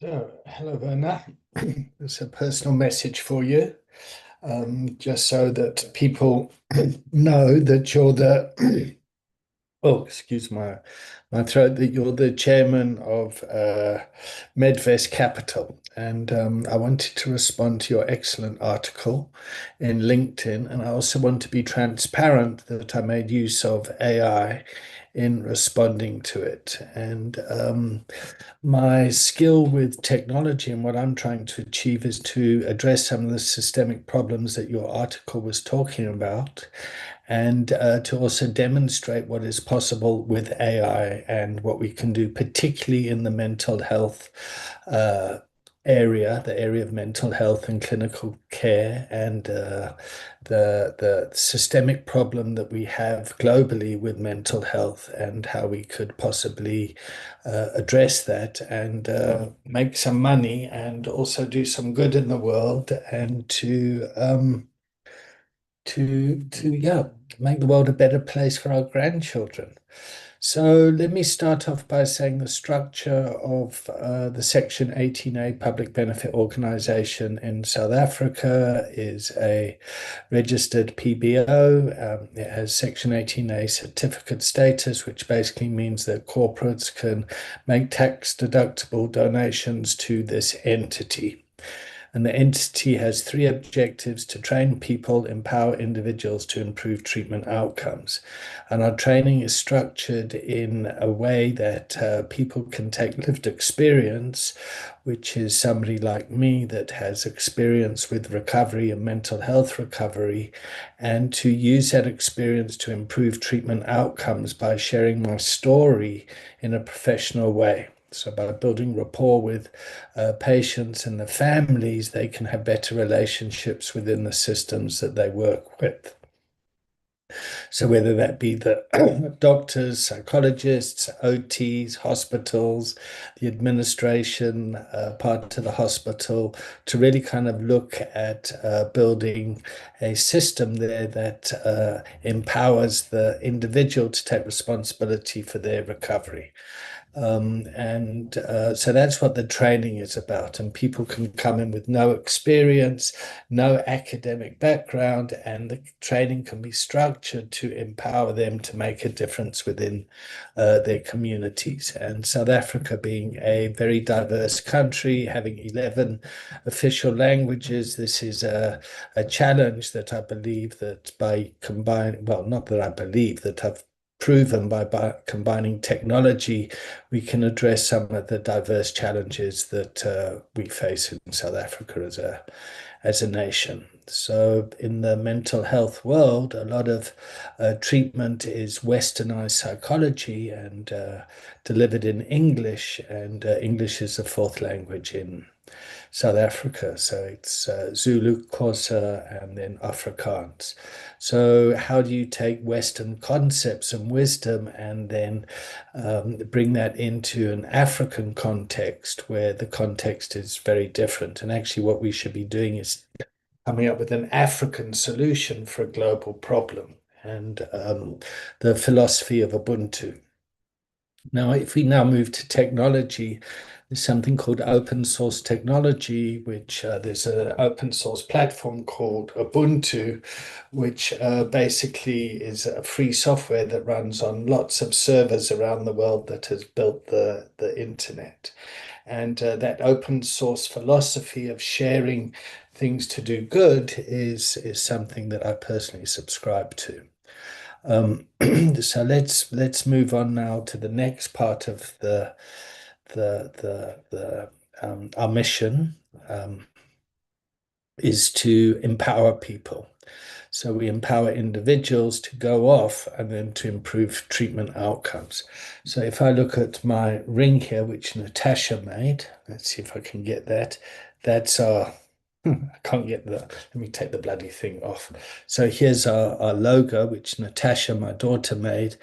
Hello, Werner. It's a personal message for you, just so that people know that you're the, oh, excuse my throat, that you're the chairman of Medvest Capital. And I wanted to respond to your excellent article in LinkedIn. And I also want to be transparent that I made use of AI in responding to it. And my skill with technology and what I'm trying to achieve is to address some of the systemic problems that your article was talking about, and to also demonstrate what is possible with AI and what we can do, particularly in the mental health uh, area, the area of mental health and clinical care, and the systemic problem that we have globally with mental health, and how we could possibly address that and make some money and also do some good in the world, and to yeah, make the world a better place for our grandchildren. So let me start off by saying the structure of the Section 18A Public Benefit Organisation in South Africa is a registered PBO. It has Section 18A certificate status, which basically means that corporates can make tax deductible donations to this entity. And the entity has three objectives: to train people, empower individuals to improve treatment outcomes. And our training is structured in a way that people can take lived experience, which is somebody like me that has experience with recovery and mental health recovery, and to use that experience to improve treatment outcomes by sharing my story in a professional way. So by building rapport with patients and the families, they can have better relationships within the systems that they work with. So whether that be the doctors, psychologists, OTs, hospitals, the administration, part of the hospital, to really kind of look at building a system there that empowers the individual to take responsibility for their recovery. And so that's what the training is about. And people can come in with no experience, no academic background, and the training can be structured to empower them to make a difference within their communities. And South Africa being a very diverse country, having 11 official languages, this is a challenge that I believe that by combining, well, not that I believe, that I've proven by combining technology, we can address some of the diverse challenges that we face in South Africa as a nation. So in the mental health world, a lot of treatment is westernized psychology and delivered in English, and English is the fourth language in South Africa. So it's Zulu, Xhosa, and then Afrikaans. So how do you take Western concepts and wisdom and then bring that into an African context where the context is very different? And actually, what we should be doing is coming up with an African solution for a global problem, and the philosophy of Ubuntu. Now, if we now move to technology, there's something called open source technology, which there's an open source platform called Ubuntu, which basically is a free software that runs on lots of servers around the world that has built the internet. And that open source philosophy of sharing things to do good is something that I personally subscribe to. So let's move on now to the next part of the our mission, is to empower people. So we empower individuals to go off and then to improve treatment outcomes. So if I look at my ring here, which Natasha made, let's see if I can get that. That's our I can't get let me take the bloody thing off. So here's our logo, which Natasha, my daughter, made.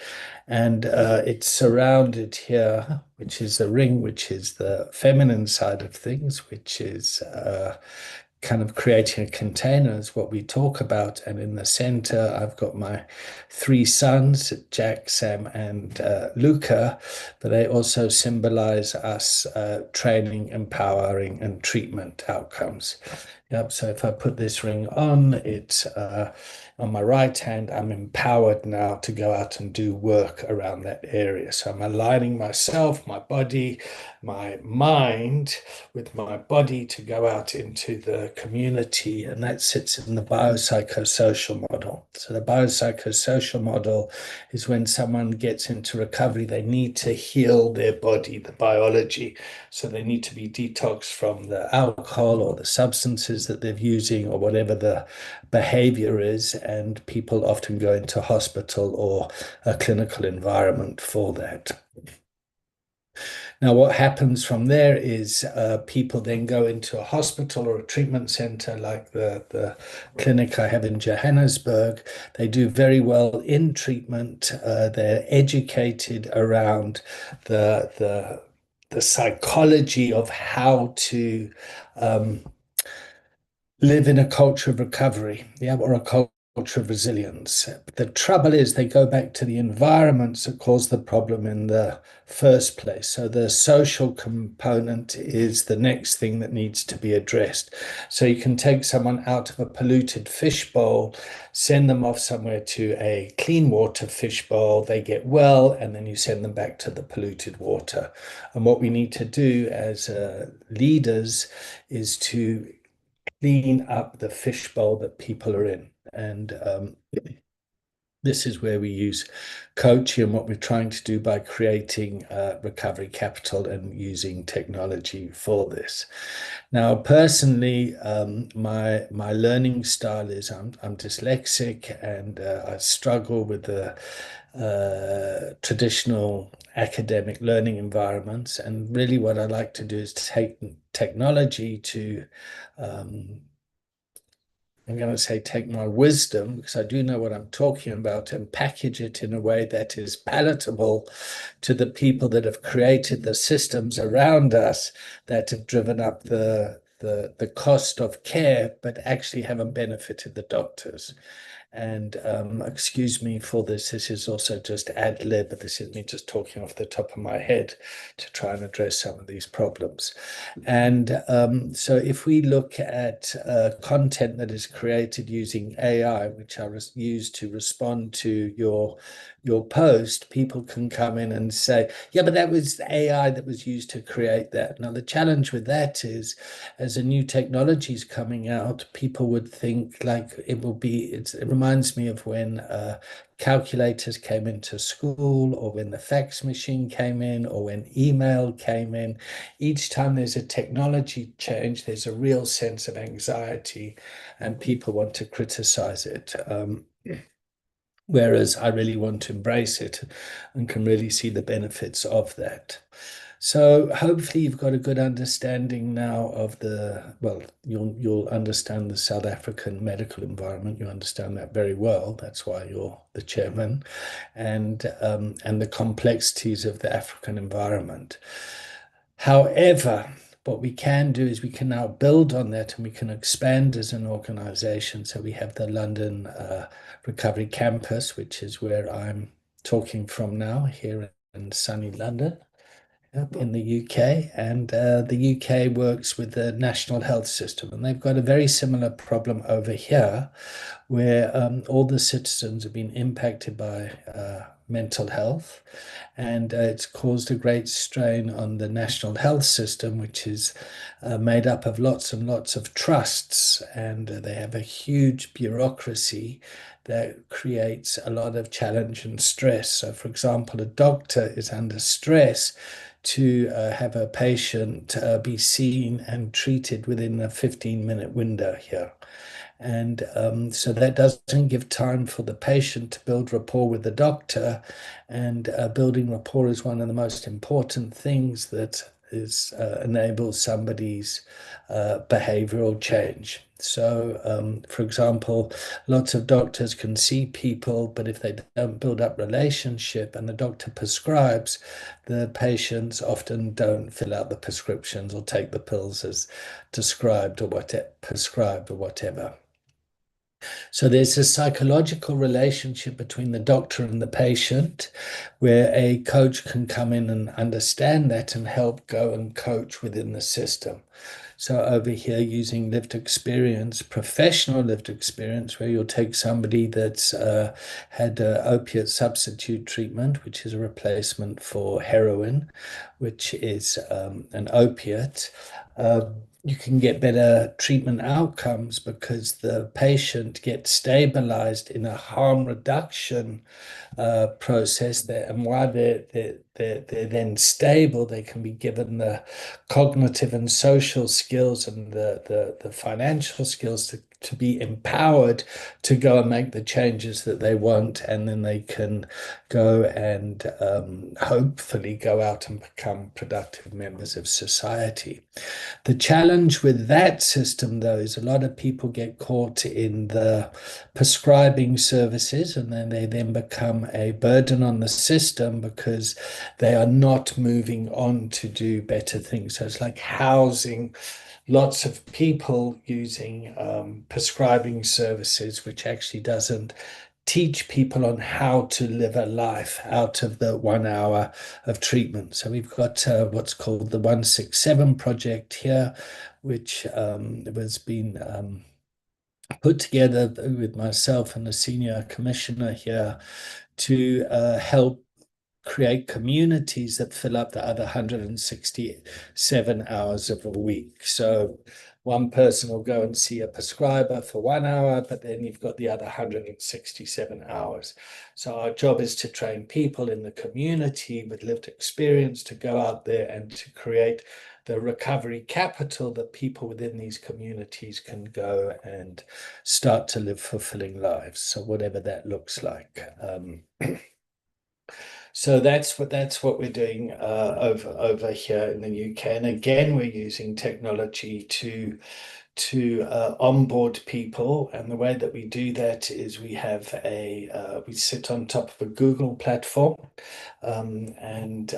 And it's surrounded here, which is the ring, which is the feminine side of things, which is kind of creating a container is what we talk about. And in the center, I've got my three sons, Jack, Sam, and Luca, but they also symbolize us training, empowering, and treatment outcomes. Yep. So if I put this ring on, it's on my right hand, I'm empowered now to go out and do work around that area. So I'm aligning myself, my body, my mind with my body to go out into the community, and that sits in the biopsychosocial model. So the biopsychosocial model is when someone gets into recovery, they need to heal their body, the biology. So they need to be detoxed from the alcohol or the substances that they're using or whatever the behavior is, and people often go into hospital or a clinical environment for that. Now, what happens from there is people then go into a hospital or a treatment center like the clinic I have in Johannesburg. They do very well in treatment. They're educated around the psychology of how to live in a culture of recovery, yeah, or a culture of resilience. The trouble is they go back to the environments that caused the problem in the first place. So the social component is the next thing that needs to be addressed. So you can take someone out of a polluted fish bowl, send them off somewhere to a clean water fish bowl, they get well, and then you send them back to the polluted water. And what we need to do as leaders is to clean up the fishbowl that people are in. And this is where we use coaching and what we're trying to do by creating recovery capital and using technology for this. Now, personally, my learning style is I'm dyslexic, and I struggle with the traditional academic learning environments. And really, what I like to do is take technology to I'm going to say take my wisdom, because I do know what I'm talking about, and package it in a way that is palatable to the people that have created the systems around us that have driven up the cost of care, but actually haven't benefited the doctors. And excuse me for this. This is also just ad lib, but this is me just talking off the top of my head to try and address some of these problems. And so if we look at content that is created using AI, which I use to respond to your post, people can come in and say, yeah, but that was AI that was used to create that. Now, the challenge with that is, as a new technology is coming out, people would think like it will be, it reminds me of when calculators came into school, or when the fax machine came in, or when email came in. Each time there's a technology change, there's a real sense of anxiety, and people want to criticize it. Whereas I really want to embrace it and can really see the benefits of that. So hopefully you've got a good understanding now of well, you'll understand the South African medical environment. You understand that very well. That's why you're the chairman, and the complexities of the African environment. However, what we can do is we can now build on that, and we can expand as an organization. So we have the London Recovery Campus, which is where I'm talking from now, here in sunny London, up in the UK. And the UK works with the National Health System, and they've got a very similar problem over here, where all the citizens have been impacted by mental health, and it's caused a great strain on the National Health System, which is made up of lots and lots of trusts, and they have a huge bureaucracy that creates a lot of challenge and stress. So, for example, a doctor is under stress to have a patient be seen and treated within a 15-minute window here. And so that doesn't give time for the patient to build rapport with the doctor. And building rapport is one of the most important things that enables somebody's behavioral change. So, for example, lots of doctors can see people, but if they don't build up relationship and the doctor prescribes, the patients often don't fill out the prescriptions or take the pills as prescribed or whatever. So there's a psychological relationship between the doctor and the patient where a coach can come in and understand that and help go and coach within the system. So over here, using lived experience, professional lived experience, where you'll take somebody that's had opiate substitute treatment, which is a replacement for heroin, which is an opiate. You can get better treatment outcomes because the patient gets stabilized in a harm reduction process there, and while they're then stable, they can be given the cognitive and social skills and the financial skills to be empowered to go and make the changes that they want, and then they can go and hopefully go out and become productive members of society. The challenge with that system, though, is a lot of people get caught in the prescribing services, and then they then become a burden on the system because they are not moving on to do better things. So it's like housing lots of people using prescribing services, which actually doesn't teach people on how to live a life out of the 1 hour of treatment. So we've got what's called the 167 project here, which was been put together with myself and the senior commissioner here to help create communities that fill up the other 167 hours of a week. So one person will go and see a prescriber for 1 hour, but then you've got the other 167 hours. So our job is to train people in the community with lived experience to go out there and to create the recovery capital that people within these communities can go and start to live fulfilling lives. So whatever that looks like. So that's what we're doing over here in the UK, and again we're using technology to onboard people, and the way that we do that is we have we sit on top of a Google platform, and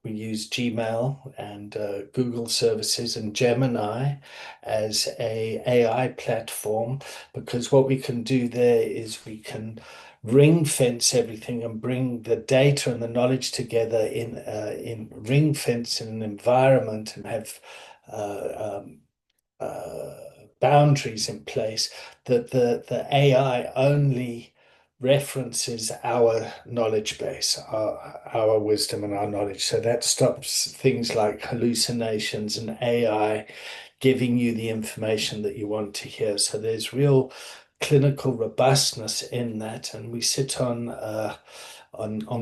we use Gmail and Google services and Gemini as a AI platform, because what we can do there is we can ring fence everything and bring the data and the knowledge together in ring fence in an environment, and have boundaries in place that the AI only references our knowledge base, our wisdom and our knowledge. So that stops things like hallucinations and AI giving you the information that you want to hear. So there's real clinical robustness in that, and we sit on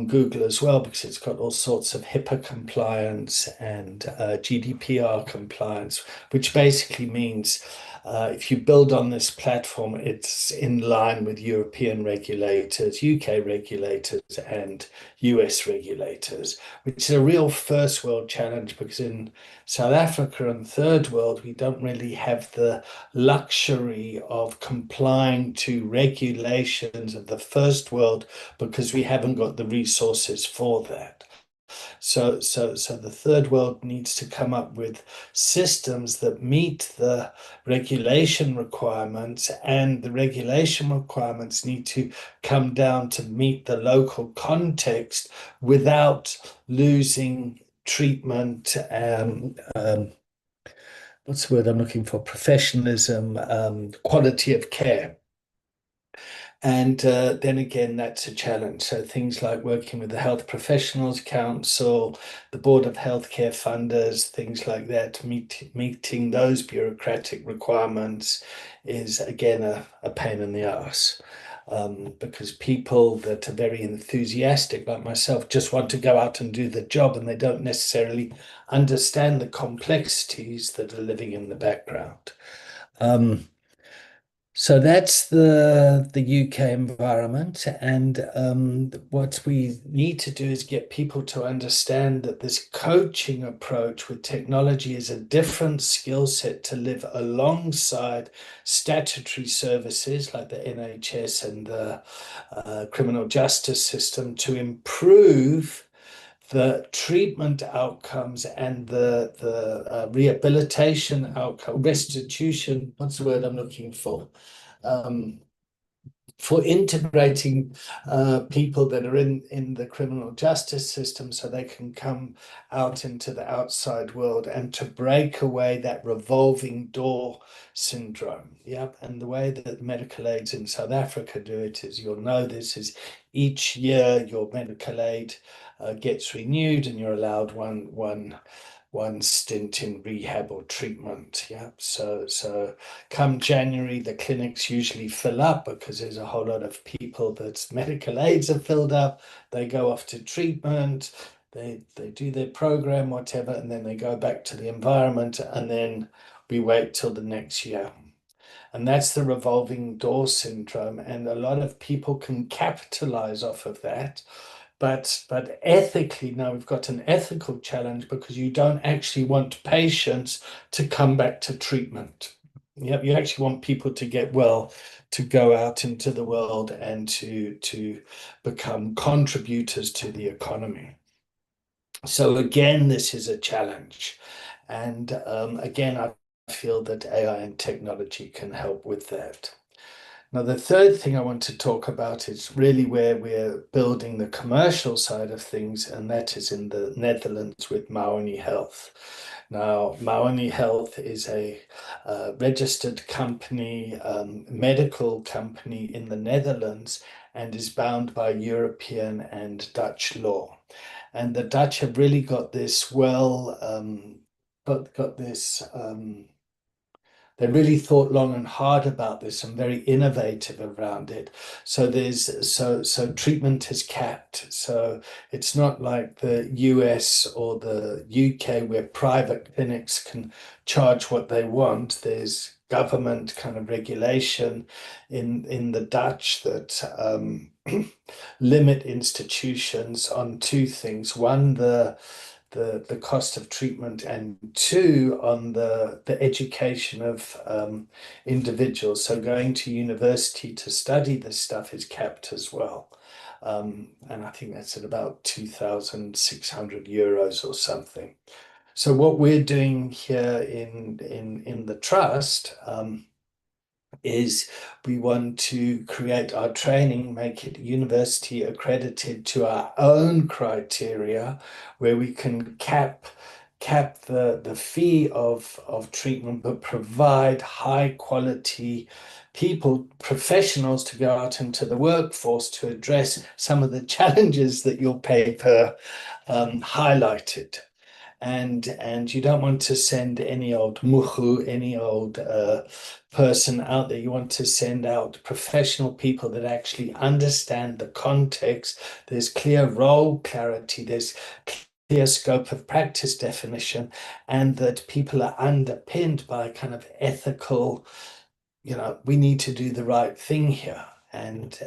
Google as well, because it's got all sorts of HIPAA compliance and GDPR compliance, which basically means if you build on this platform, it's in line with European regulators, UK regulators, and US regulators, which is a real first world challenge, because in South Africa and third world, we don't really have the luxury of complying to regulations of the first world, because we haven't got the resources for that. So the third world needs to come up with systems that meet the regulation requirements, and the regulation requirements need to come down to meet the local context without losing treatment and what's the word I'm looking for? Professionalism, quality of care. And then again, that's a challenge. So things like working with the Health Professionals Council, the Board of Healthcare Funders, things like that, meeting those bureaucratic requirements is again a pain in the ass. Because people that are very enthusiastic, like myself, just want to go out and do the job, and they don't necessarily understand the complexities that are living in the background. So that's the UK environment, and what we need to do is get people to understand that this coaching approach with technology is a different skill set to live alongside statutory services like the NHS and the criminal justice system to improve the treatment outcomes and the rehabilitation outcome, restitution. What's the word I'm looking um, for integrating people that are in the criminal justice system so they can come out into the outside world and to break away that revolving door syndrome. Yep. And the way that medical aids in South Africa do it is, you'll know this, is each year your medical aid gets renewed and you're allowed one stint in rehab or treatment. Yeah. So come January, the clinics usually fill up because there's a whole lot of people that's medical aids are filled up. They go off to treatment, they do their program, whatever, and then they go back to the environment, and then we wait till the next year. And that's the revolving door syndrome. And a lot of people can capitalize off of that. But ethically, now we've got an ethical challenge because you don't actually want patients to come back to treatment. Yep, you actually want people to get well, to go out into the world and to become contributors to the economy. So again, this is a challenge. And again, I feel that AI and technology can help with that. Now, the third thing I want to talk about is really where we're building the commercial side of things, and that is in the Netherlands with Maoni Health. Now, Maoni Health is a registered company, medical company in the Netherlands, and is bound by European and Dutch law. And the Dutch have really got this got this. They really thought long and hard about this and very innovative around it. So treatment is capped. So it's not like the US or the UK where private clinics can charge what they want. There's government kind of regulation in the Dutch that limit institutions on two things. One, the cost of treatment, and two, on the education of individuals. So going to university to study this stuff is capped as well. And I think that's at about 2,600 euros or something. So what we're doing here in the trust is we want to create our training, make it university accredited to our own criteria, where we can cap the fee of treatment, but provide high quality people, professionals, to go out into the workforce to address some of the challenges that your paper highlighted. And you don't want to send any old muhu, any old person out there. You want to send out professional people that actually understand the context. There's clear role clarity, there's clear scope of practice definition, and that people are underpinned by kind of ethical, we need to do the right thing here. And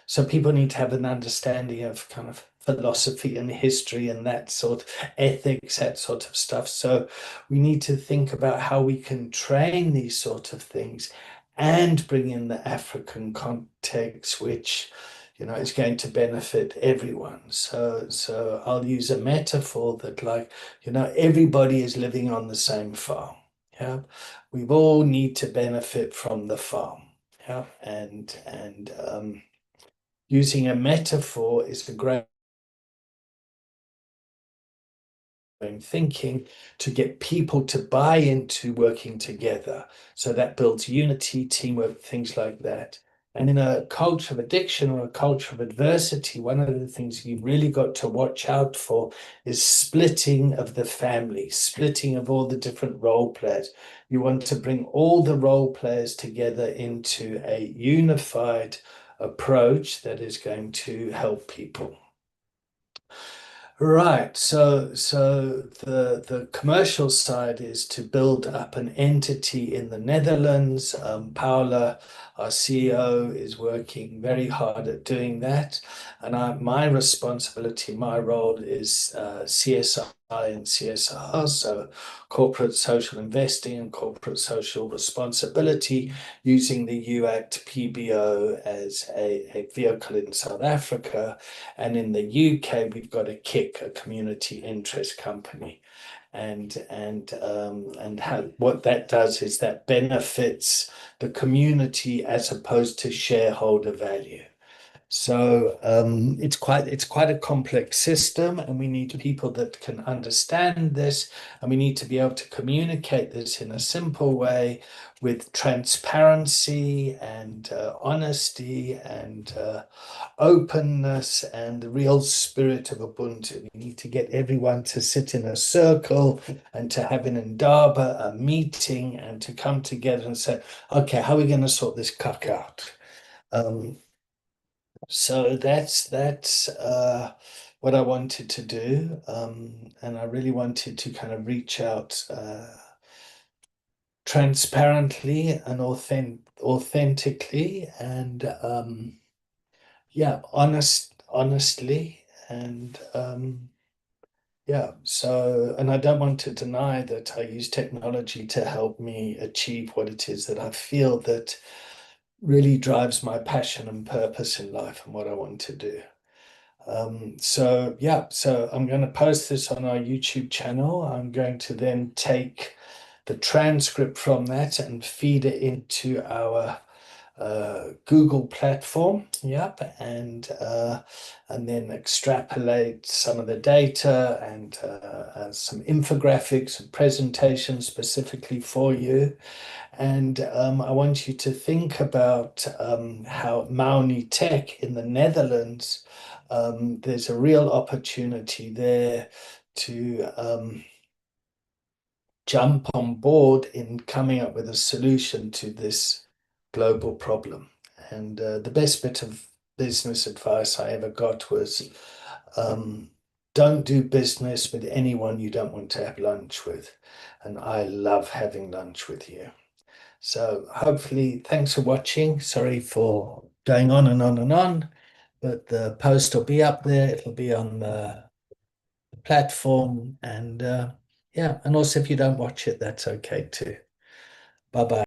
so people need to have an understanding of kind of philosophy and history and that sort of ethics, that sort of stuff. So we need to think about how we can train these sort of things and bring in the African context, which is going to benefit everyone. So I'll use a metaphor that, like, everybody is living on the same farm. Yeah, we all need to benefit from the farm. Yeah, and using a metaphor is a great thinking to get people to buy into working together. So that builds unity, teamwork, things like that. And in a culture of addiction or a culture of adversity, one of the things you've really got to watch out for is splitting of the family, splitting of all the different role players. You want to bring all the role players together into a unified approach that is going to help people. Right. So the commercial side is to build up an entity in the Netherlands. Paula, our CEO, is working very hard at doing that. And my responsibility, my role is CSI and CSR, so corporate social investing and corporate social responsibility, using the UACT PBO as a vehicle in South Africa. And in the UK, we've got a KIC, a community interest company. And how, what that does is that benefits the community as opposed to shareholder value. So it's quite a complex system, and we need people that can understand this, and we need to be able to communicate this in a simple way with transparency and honesty and openness and the real spirit of Ubuntu. We need to get everyone to sit in a circle and to have an indaba, a meeting, and to come together and say, okay, how are we going to sort this cuck out? Um, so that's what I wanted to do, and I really wanted to kind of reach out transparently and authentically, and yeah, honestly, and yeah. So, and I don't want to deny that I use technology to help me achieve what it is that I feel that really drives my passion and purpose in life and what I want to do. So yeah, so I'm going to post this on our YouTube channel. I'm going to then take the transcript from that and feed it into our Google platform. Yep, and then extrapolate some of the data and some infographics and presentations specifically for you. And I want you to think about how Mauni Tech in the Netherlands, there's a real opportunity there to jump on board in coming up with a solution to this global problem. And the best bit of business advice I ever got was um, don't do business with anyone you don't want to have lunch with. And I love having lunch with you. So hopefully, thanks for watching. Sorry for going on and on and on, but the post will be up there. It'll be on the platform, and yeah, and also if you don't watch it, that's okay too. Bye bye.